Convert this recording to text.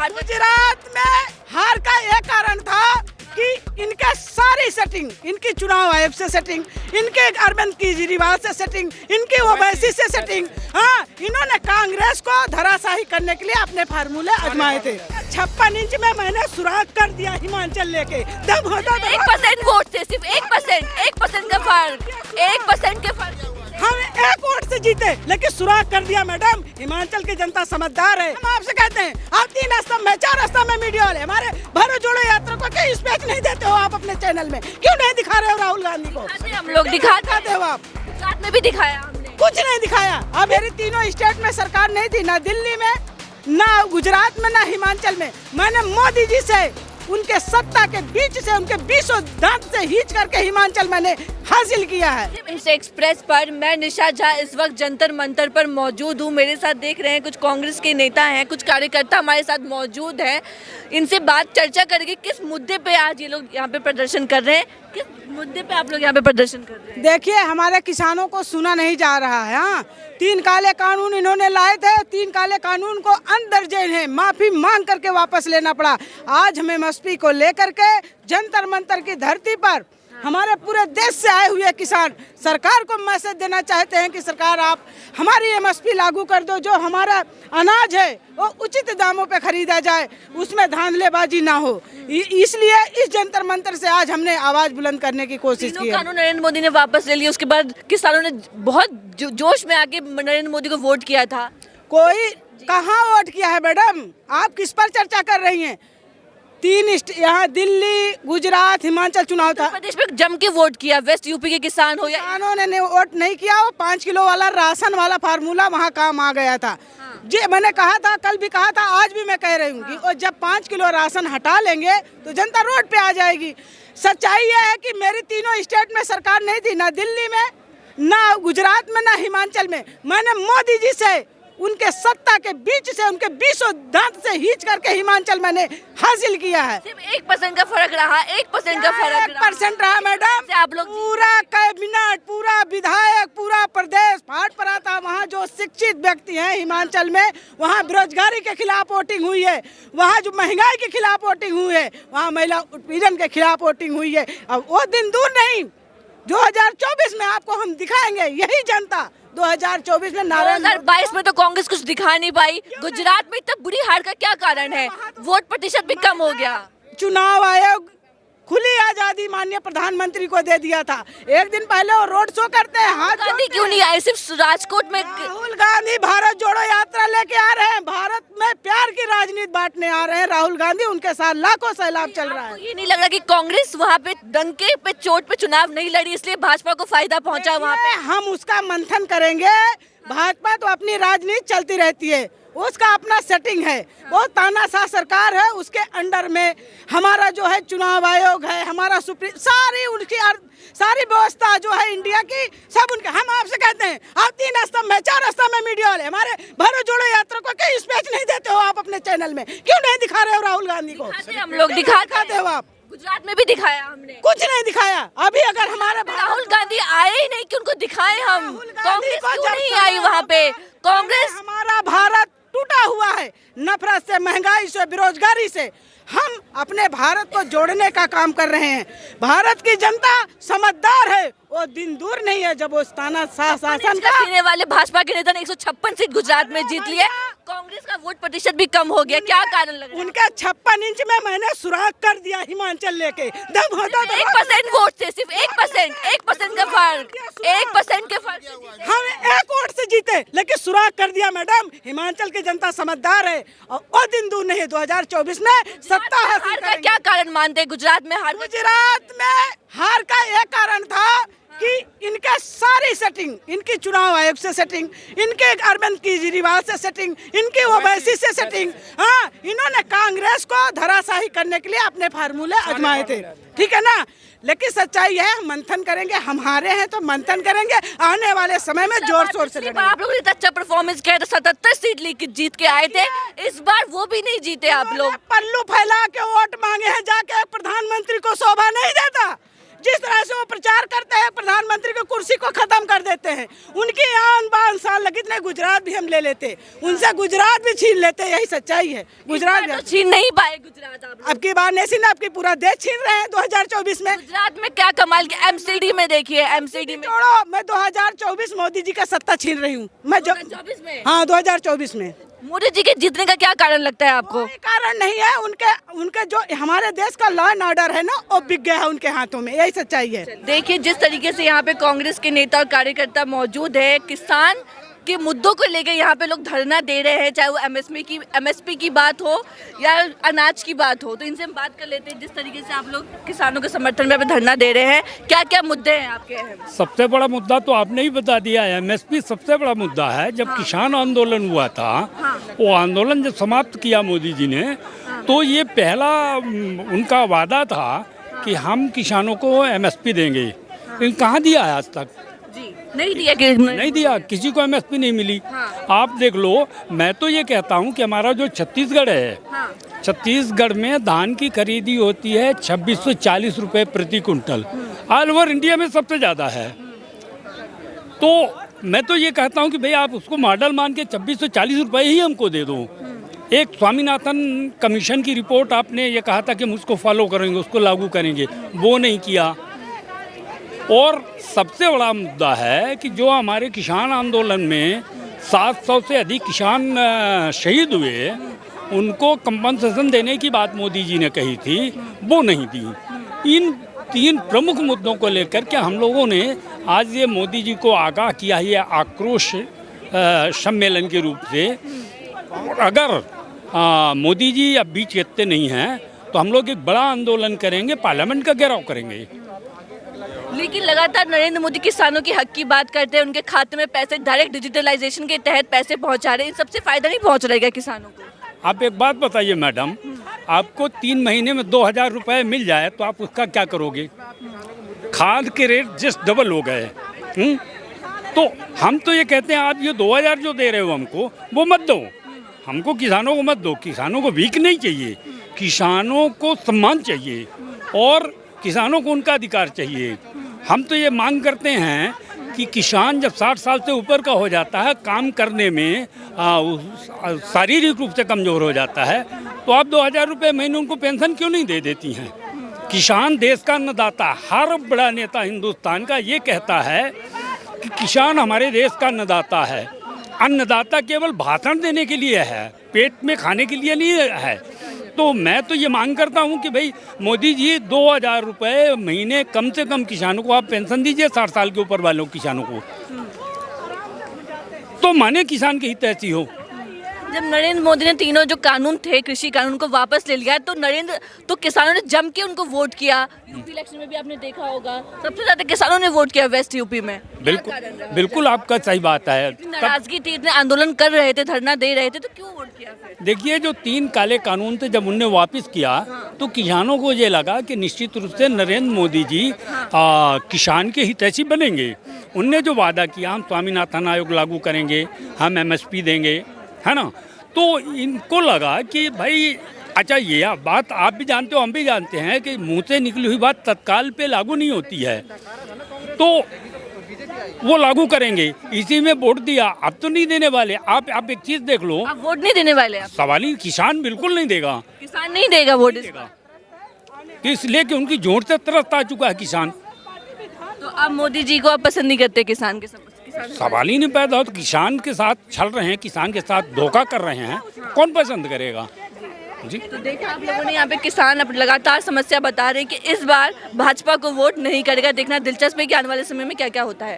गुजरात में हार का एक कारण था कि इनका सारी सेटिंग, इनकी चुनाव आयोग से सेटिंग, इनके अरविंद केजरीवाल से सेटिंग, इनकी ओवैसी से सेटिंग, हाँ इन्होंने कांग्रेस को धराशाही करने के लिए अपने फार्मूले आजमाए थे। 56 इंच में मैंने सुराग कर दिया हिमाचल लेके, दम होता तो 1% वोट से, सिर्फ 1% का फर्क, 1% के फर्क। हम एक वोट से जीते लेकिन सुराग कर दिया मैडम। हिमाचल की जनता समझदार है। हम आपसे कहते हैं, आप 3 स्तंभ में 4 स्तंभ में मीडिया वाले हमारे भारत जोड़ो यात्रा को कहीं स्पीच नहीं देते हो आप अपने चैनल में, क्यों नहीं दिखा रहे हो राहुल गांधी को? हम लोग दिखाते हो आप, गुजरात में भी दिखाया हमने, कुछ नहीं दिखाया। अब मेरी तीनों स्टेट में सरकार नहीं थी, ना दिल्ली में, ना गुजरात में, ना हिमाचल में। मैंने मोदी जी से उनके सत्ता के बीच से, उनके 20 दांत से खींच करके हिमाचल मैंने हासिल किया है। इस एक्सप्रेस पर मैं निशा झा इस वक्त जंतर मंतर पर मौजूद हूँ। मेरे साथ देख रहे हैं कुछ कांग्रेस के नेता हैं, कुछ कार्यकर्ता हमारे साथ मौजूद हैं। इनसे बात चर्चा करेंगे किस मुद्दे पे आज ये लोग यहाँ पे प्रदर्शन कर रहे हैं, किस मुद्दे पे आप लोग यहाँ पे प्रदर्शन कर रहे हैं। देखिए, हमारे किसानों को सुना नहीं जा रहा है। हाँ, 3 काले कानून इन्होंने लाए थे, 3 काले कानून को अंदर जेल है, माफी मांग करके वापस लेना पड़ा। आज हमें एमएसपी को लेकर के जंतर मंतर की धरती पर हमारे पूरे देश से आए हुए किसान सरकार को मैसेज देना चाहते हैं कि सरकार आप हमारी एमएसपी लागू कर दो, जो हमारा अनाज है वो उचित दामों पे खरीदा जाए, उसमें धांधलेबाजी ना हो। इसलिए इस जंतर मंतर से आज हमने आवाज बुलंद करने की कोशिश की है। कानून नरेंद्र मोदी ने वापस ले लिया, उसके बाद किसानों ने बहुत जोश में आके नरेंद्र मोदी को वोट किया था। कोई कहाँ वोट किया है मैडम? आप किस पर चर्चा कर रही हैं? 3 यहाँ दिल्ली, गुजरात, हिमाचल चुनाव था, प्रदेश में जम के वोट किया। वेस्ट यूपी के किसान हो या किसानों ने वोट नहीं किया। वो 5 किलो वाला राशन वाला फार्मूला वहाँ काम आ गया था। जी, मैंने कहा था, कल भी कहा था, आज भी मैं कह रही हूँ कि और जब 5 किलो राशन हटा लेंगे तो जनता रोड पे आ जाएगी। सच्चाई यह है कि मेरी तीनों स्टेट में सरकार नहीं थी, ना दिल्ली में, ना गुजरात में, ना हिमाचल में। मैंने मोदी जी से उनके सत्ता के बीच से, उनके 20 दांत से खींच करके हिमाचल मैंने हासिल किया है। सिर्फ 1% का फर्क रहा, 1% का फर्क 1% रहा मैडम। आप लोग पूरा कैबिनेट, पूरा विधायक, पूरा प्रदेश फाट पड़ा था। वहाँ जो शिक्षित व्यक्ति हैं हिमाचल में, वहाँ बेरोजगारी के खिलाफ वोटिंग हुई है, वहाँ जो महंगाई के खिलाफ वोटिंग हुई है, वहाँ महिला उत्पीड़न के खिलाफ वोटिंग हुई है। अब वो दिन दूर नहीं, 2024 में आपको हम दिखाएंगे यही जनता। 2024 में 2022 में तो कांग्रेस कुछ दिखा नहीं पाई। गुजरात में इतना बुरी हार का क्या कारण है? वोट प्रतिशत भी कम हो गया। चुनाव आयोग खुली आजादी माननीय प्रधानमंत्री को दे दिया था। एक दिन पहले वो रोड शो करते हैं, हाथ गांधी क्यों नहीं आए? सिर्फ राजकोट में राहुल गांधी भारत जोड़ो यात्रा लेके आ रहे हैं, भारत में प्यार की राजनीति बांटने आ रहे हैं राहुल गांधी। उनके साथ लाखों सैलाब चल रहा है। ये नहीं लग रहा कि कांग्रेस वहाँ पे डंके पे चोट पे चुनाव नहीं लड़ी, इसलिए भाजपा को फायदा पहुंचा वहाँ पे? हम उसका मंथन करेंगे। भाजपा तो अपनी राजनीति चलती रहती है, उसका अपना सेटिंग है। वो तानाशाह सरकार है, उसके अंडर में हमारा जो है चुनाव आयोग है, हमारा सुप्रीम, सारी उनकी सारी व्यवस्था जो है इंडिया की, सब उनके। हम आपसे कहते हैं, आप 3 स्तंभ में 4 स्तंभ में मीडिया वाले हमारे भारत जोड़ो यात्रा को कहीं स्पीच नहीं देते हो आप अपने चैनल में, क्यों नहीं दिखा रहे हो राहुल गांधी को? हम लोग दिखाते हो आप। गुजरात में भी दिखाया हमने, कुछ नहीं दिखाया। अभी अगर हमारे राहुल गांधी आए ही नहीं कि उनको दिखाए हम। कांग्रेस क्यों नहीं आई वहाँ पे? कांग्रेस, हमारा भारत टूटा हुआ है, नफरत से, महंगाई से, बेरोजगारी से। हम अपने भारत को जोड़ने का काम कर रहे हैं। भारत की जनता समझदार है, वो दिन दूर नहीं है जब वो तानाशाह शासन का सीने वाले भाजपा के नेता ने 156 सीट गुजरात में जीत लिए। कांग्रेस का वोट प्रतिशत भी कम हो गया, क्या कारण लग रहा है? उनका 56 इंच में मैंने सुराग कर दिया हिमाचल लेके, दम होता तो 1% वोट से, सिर्फ 1% का फर्क, 1% के फर्क। हम एक वोट से जीते लेकिन सुराग कर दिया मैडम। हिमाचल की जनता समझदार है और वो दिन दूर नहीं है। 2024 में सत्ता हासिल का क्या कारण मानते हैं? गुजरात में हार का एक कारण था कि इनका सारी सेटिंग, इनकी चुनाव आयोग से सेटिंग, इनके अरविंद केजरीवाल से सेटिंग, इनकी ओवैसी से सेटिंग, हाँ इन्होंने कांग्रेस को धराशाही करने के लिए अपने फार्मूले आजमाए थे। ठीक है ना? लेकिन सच्चाई है, हम मंथन करेंगे। हम हारे हैं तो मंथन करेंगे, आने वाले समय में जोर शोर से लड़ेंगे। आप लोग ने अच्छा परफॉर्मेंस किया था, 77 सीट लेके जीत के आए थे। इस बार वो भी नहीं जीते आप लोग। पल्लू फैला के वोट मांगे हैं जाके, प्रधानमंत्री को शोभा नहीं देता। जिस तरह से वो प्रचार करते हैं प्रधानमंत्री की कुर्सी को खत्म कर देते हैं। उनकी आन बान साल लगी नहीं, गुजरात भी हम ले लेते, उनसे गुजरात भी छीन लेते, यही सच्चाई है। गुजरात तो छीन नहीं पाए गुजरात आप लोग। अब की बार नहीं ना, अब की पूरा देश छीन रहे हैं 2024 में। गुजरात में क्या कमाल के एमसीडी में देखिए, एमसीडी में छोड़ो, मैं 2024 मोदी जी का सत्ता छीन रही हूँ मैं। 2024 में? हाँ 2024 में मोदी जी के जीतने का क्या कारण लगता है आपको? कोई कारण नहीं है, उनके जो हमारे देश का लॉ एंड ऑर्डर है ना, वो बिक गया है उनके हाथों में, यही सच्चाई है। देखिए जिस तरीके से यहाँ पे कांग्रेस के नेता और कार्यकर्ता मौजूद है, किसान के मुद्दों को लेकर यहाँ पे लोग धरना दे रहे हैं, चाहे वो एमएसपी की बात हो या अनाज की बात हो। तो इनसे हम बात कर लेते हैं, जिस तरीके से आप लोग किसानों के समर्थन में धरना दे रहे हैं, क्या क्या मुद्दे हैं आपके? सबसे बड़ा मुद्दा तो आपने ही बता दिया है, एमएसपी सबसे बड़ा मुद्दा है। जब किसान आंदोलन हुआ था, वो आंदोलन जब समाप्त किया मोदी जी ने, तो ये पहला उनका वादा था कि हम किसानों को एमएसपी देंगे। लेकिन कहाँ दिया है आज तक? नहीं दिया, किसी को एमएसपी नहीं मिली। आप देख लो, मैं तो ये कहता हूँ कि हमारा जो छत्तीसगढ़ है, छत्तीसगढ़ में धान की खरीदी होती है 2640 रुपये प्रति कुंटल, ऑल ओवर इंडिया में सबसे ज़्यादा है। तो मैं तो ये कहता हूँ कि भाई आप उसको मॉडल मान के 2640 रुपये ही हमको दे दो। एक स्वामीनाथन कमीशन की रिपोर्ट आपने ये कहा था कि हम उसको फॉलो करेंगे, उसको लागू करेंगे, वो नहीं किया। और सबसे बड़ा मुद्दा है कि जो हमारे किसान आंदोलन में 700 से अधिक किसान शहीद हुए, उनको कंपनसेशन देने की बात मोदी जी ने कही थी, वो नहीं दी। इन 3 प्रमुख मुद्दों को लेकर के हम लोगों ने आज ये मोदी जी को आगाह किया है, ये आक्रोश सम्मेलन के रूप से। अगर मोदी जी अब भी चेतते नहीं हैं तो हम लोग एक बड़ा आंदोलन करेंगे, पार्लियामेंट का घेराव करेंगे। लेकिन लगातार नरेंद्र मोदी किसानों की हक की बात करते हैं, उनके खाते में पैसे डायरेक्ट डिजिटलाइजेशन के तहत पैसे पहुंचा रहे हैं, इन सबसे फायदा नहीं पहुंच रहेगा किसानों को? आप एक बात बताइए मैडम, आपको 3 महीने में 2000 रुपये मिल जाए तो आप उसका क्या करोगे? खाद के रेट जस्ट डबल हो गए। तो हम तो ये कहते हैं आप ये 2000 जो दे रहे हो हमको, वो मत दो, हमको किसानों को मत दो। किसानों को वीक नहीं चाहिए, किसानों को सम्मान चाहिए और किसानों को उनका अधिकार चाहिए। हम तो ये मांग करते हैं कि किसान जब 60 साल से ऊपर का हो जाता है, काम करने में शारीरिक रूप से कमज़ोर हो जाता है, तो आप 2000 रुपये महीने उनको पेंशन क्यों नहीं दे देती हैं? किसान देश का अन्नदाता, हर बड़ा नेता हिंदुस्तान का ये कहता है कि किसान हमारे देश का अन्नदाता है। अन्नदाता केवल भाषण देने के लिए है, पेट में खाने के लिए नहीं है। तो मैं तो ये मांग करता हूँ कि भाई मोदी जी 2000 रुपये महीने कम से कम किसानों को आप पेंशन दीजिए, 60 साल के ऊपर वालों किसानों को, तो माने किसान की हित ऐसी हो। जब नरेंद्र मोदी ने तीनों जो कानून थे, कृषि कानून को वापस ले लिया, तो किसानों ने जम के उनको वोट किया। यूपी इलेक्शन में भी आपने देखा होगा, सबसे ज्यादा किसानों ने वोट किया वेस्ट यूपी में। बिल्कुल आपका सही बात है। नाराजगी थी, इतने आंदोलन कर रहे थे, धरना दे रहे थे, तो क्यों वोट किया फिर? देखिए, जो 3 काले कानून थे जब उनने वापस किया, तो किसानों को ये लगा कि निश्चित रूप से नरेंद्र मोदी जी किसान के हितैषी बनेंगे। उनने जो वादा किया, हम स्वामीनाथन आयोग लागू करेंगे, हम एमएसपी देंगे, है ना, तो इनको लगा कि भाई अच्छा, ये बात आप भी जानते हो, हम भी जानते हैं कि मुंह से निकली हुई बात तत्काल पे लागू नहीं होती है, तो वो लागू करेंगे, इसी में वोट दिया। अब तो नहीं देने वाले। आप एक चीज देख लो, आप वोट नहीं देने वाले? सवाल ही, किसान बिल्कुल नहीं देगा, किसान नहीं देगा वोट इसलिए कि उनकी जोर से त्रस्त आ चुका है किसान। तो आप मोदी जी को आप पसंद नहीं करते? किसान के सवाल ही नहीं पैदा हो। तो किसान के साथ छल रहे हैं, किसान के साथ धोखा कर रहे हैं, कौन पसंद करेगा जी? तो देखा आप लोगों ने यहाँ पे किसान अब लगातार समस्या बता रहे हैं कि इस बार भाजपा को वोट नहीं करेगा। देखना दिलचस्प है कि आने वाले समय में क्या क्या होता है।